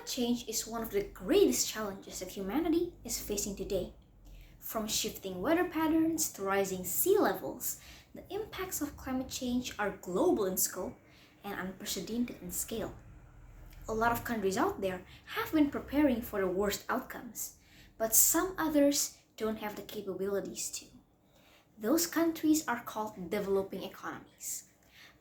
Climate change is one of the greatest challenges that humanity is facing today. From shifting weather patterns to rising sea levels, the impacts of climate change are global in scope and unprecedented in scale. A lot of countries out there have been preparing for the worst outcomes, but some others don't have the capabilities to. Those countries are called developing economies.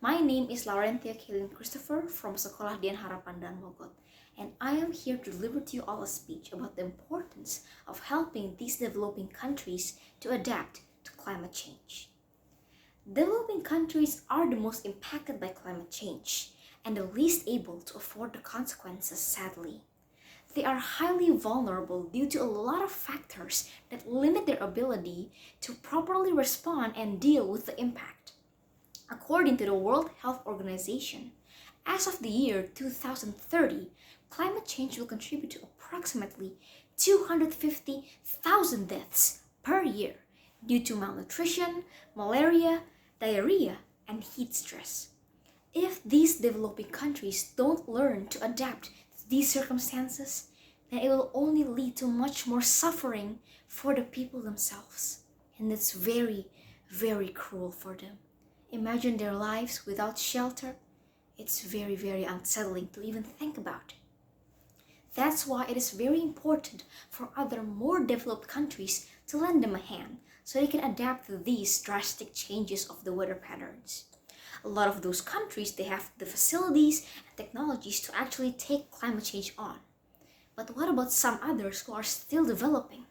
My name is Laurentia Kayleen Christopher from Sekolah Dian Harapan dan Mogot, and I am here to deliver to you all a speech about the importance of helping these developing countries to adapt to climate change. Developing countries are the most impacted by climate change and the least able to afford the consequences, sadly. They are highly vulnerable due to a lot of factors that limit their ability to properly respond and deal with the impact. According to the World Health Organization, as of the year 2030, climate change will contribute to approximately 250,000 deaths per year due to malnutrition, malaria, diarrhea, and heat stress. If these developing countries don't learn to adapt to these circumstances, then it will only lead to much more suffering for the people themselves. And it's very, very cruel for them. Imagine their lives without shelter. It's very, very unsettling to even think about. That's why it is very important for other more developed countries to lend them a hand so they can adapt to these drastic changes of the weather patterns. A lot of those countries, they have the facilities and technologies to actually take climate change on. But what about some others who are still developing?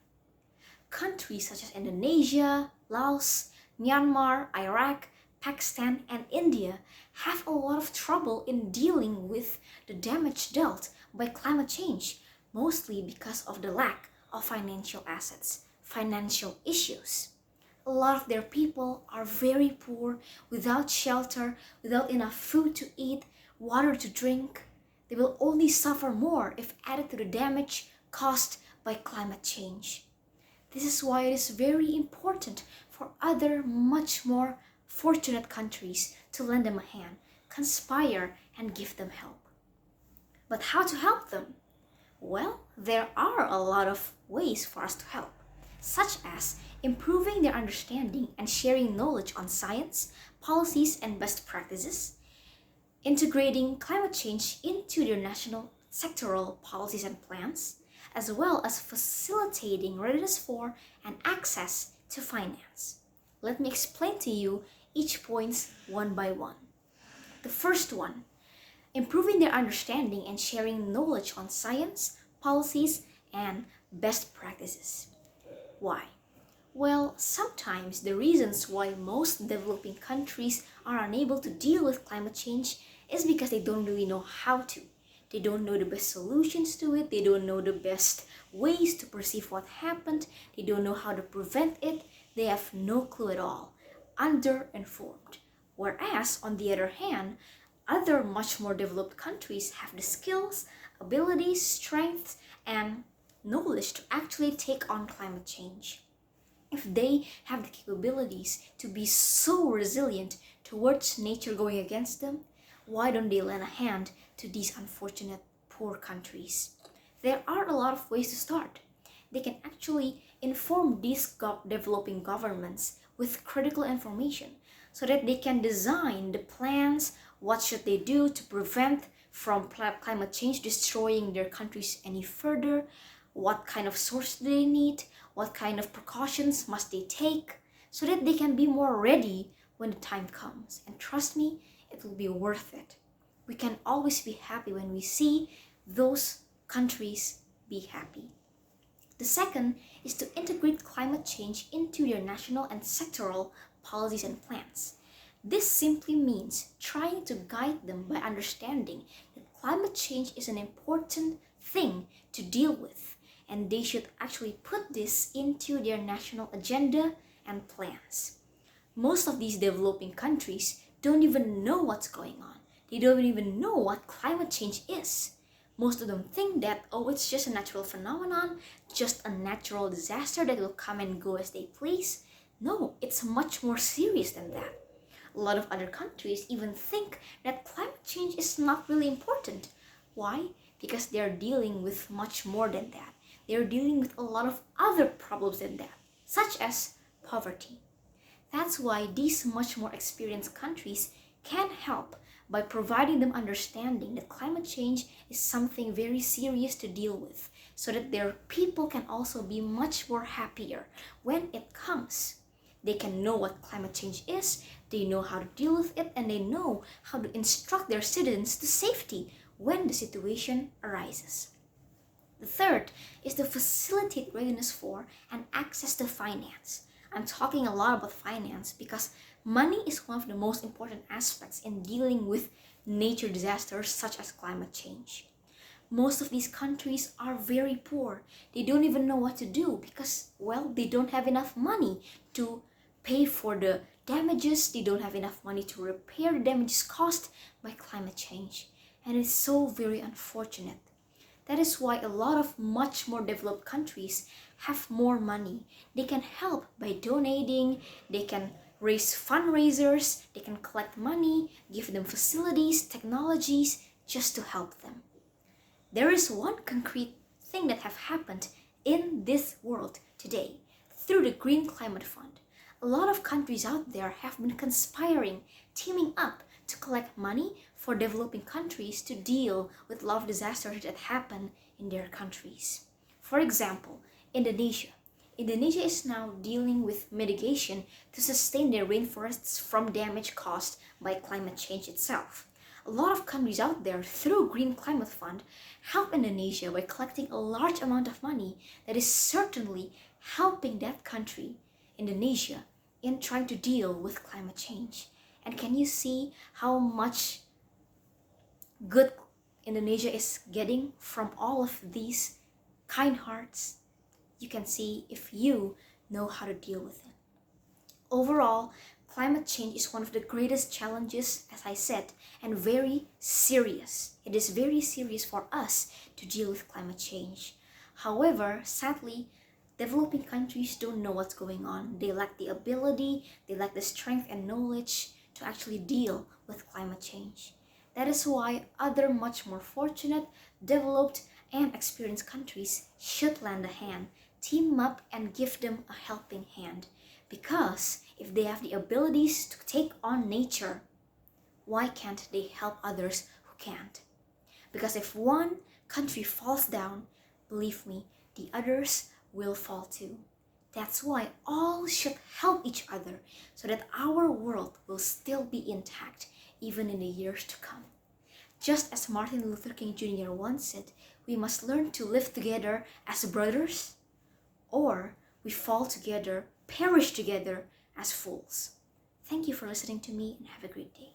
Countries such as Indonesia, Laos, Myanmar, Iraq, Pakistan, and India have a lot of trouble in dealing with the damage dealt by climate change, mostly because of the lack of financial assets, financial issues. A lot of their people are very poor, without shelter, without enough food to eat, water to drink. They will only suffer more if added to the damage caused by climate change. This is why it is very important for other much more fortunate countries to lend them a hand, conspire, and give them help. But how to help them? Well, there are a lot of ways for us to help, such as improving their understanding and sharing knowledge on science, policies, and best practices, integrating climate change into their national sectoral policies and plans, as well as facilitating readiness for and access to finance. Let me explain to you each points one by one. The first one, improving their understanding and sharing knowledge on science, policies, and best practices. Why? Well, sometimes the reasons why most developing countries are unable to deal with climate change is because they don't really know how to. They don't know the best solutions to it. They don't know the best ways to perceive what happened. They don't know how to prevent it. They have no clue at all. Underinformed. Whereas, on the other hand, other much more developed countries have the skills, abilities, strengths, and knowledge to actually take on climate change. If they have the capabilities to be so resilient towards nature going against them, why don't they lend a hand to these unfortunate poor countries? There are a lot of ways to start. They can actually inform these developing governments with critical information so that they can design the plans, what should they do to prevent from climate change destroying their countries any further, what kind of source do they need, what kind of precautions must they take, so that they can be more ready when the time comes. And trust me, it will be worth it. We can always be happy when we see those countries be happy. The second is to integrate climate change into their national and sectoral policies and plans. This simply means trying to guide them by understanding that climate change is an important thing to deal with, and they should actually put this into their national agenda and plans. Most of these developing countries don't even know what's going on. They don't even know what climate change is. Most of them think that, oh, it's just a natural phenomenon, just a natural disaster that will come and go as they please. No, it's much more serious than that. A lot of other countries even think that climate change is not really important. Why? because they're dealing with much more than that. They're dealing with a lot of other problems than that, such as poverty. That's why these much more experienced countries can help by providing them understanding that climate change is something very serious to deal with, so that their people can also be much more happier when it comes. They can know what climate change is, they know how to deal with it, and they know how to instruct their citizens to safety when the situation arises. The third is to facilitate readiness for and access to finance. I'm talking a lot about finance because money is one of the most important aspects in dealing with nature disasters such as climate change. Most of these countries are very poor. They don't even know what to do because, well, they don't have enough money to pay for the damages. They don't have enough money to repair the damages caused by climate change. And it's so very unfortunate. That is why a lot of much more developed countries have more money. They can help by donating, they can raise fundraisers, they can collect money, give them facilities, technologies, just to help them. There is one concrete thing that have happened in this world today through the Green Climate Fund. A lot of countries out there have been conspiring, teaming up to collect money for developing countries to deal with a lot of disasters that happen in their countries. For example, Indonesia. Indonesia is now dealing with mitigation to sustain their rainforests from damage caused by climate change itself. A lot of countries out there through Green Climate Fund help Indonesia by collecting a large amount of money that is certainly helping that country, Indonesia, in trying to deal with climate change. And can you see how much good Indonesia is getting from all of these kind hearts? You can see if you know how to deal with it. Overall, climate change is one of the greatest challenges, as I said, and very serious. It is very serious for us to deal with climate change. However, sadly, developing countries don't know what's going on. They lack the ability, they lack the strength and knowledge to actually deal with climate change. That is why other much more fortunate, developed, and experienced countries should lend a hand, team up, and give them a helping hand. Because if they have the abilities to take on nature, why can't they help others who can't? Because if one country falls down, believe me, the others will fall too. That's why all should help each other so that our world will still be intact even in the years to come. Just as Martin Luther King Jr. once said, we must learn to live together as brothers, or we fall together, perish together as fools. Thank you for listening to me and have a great day.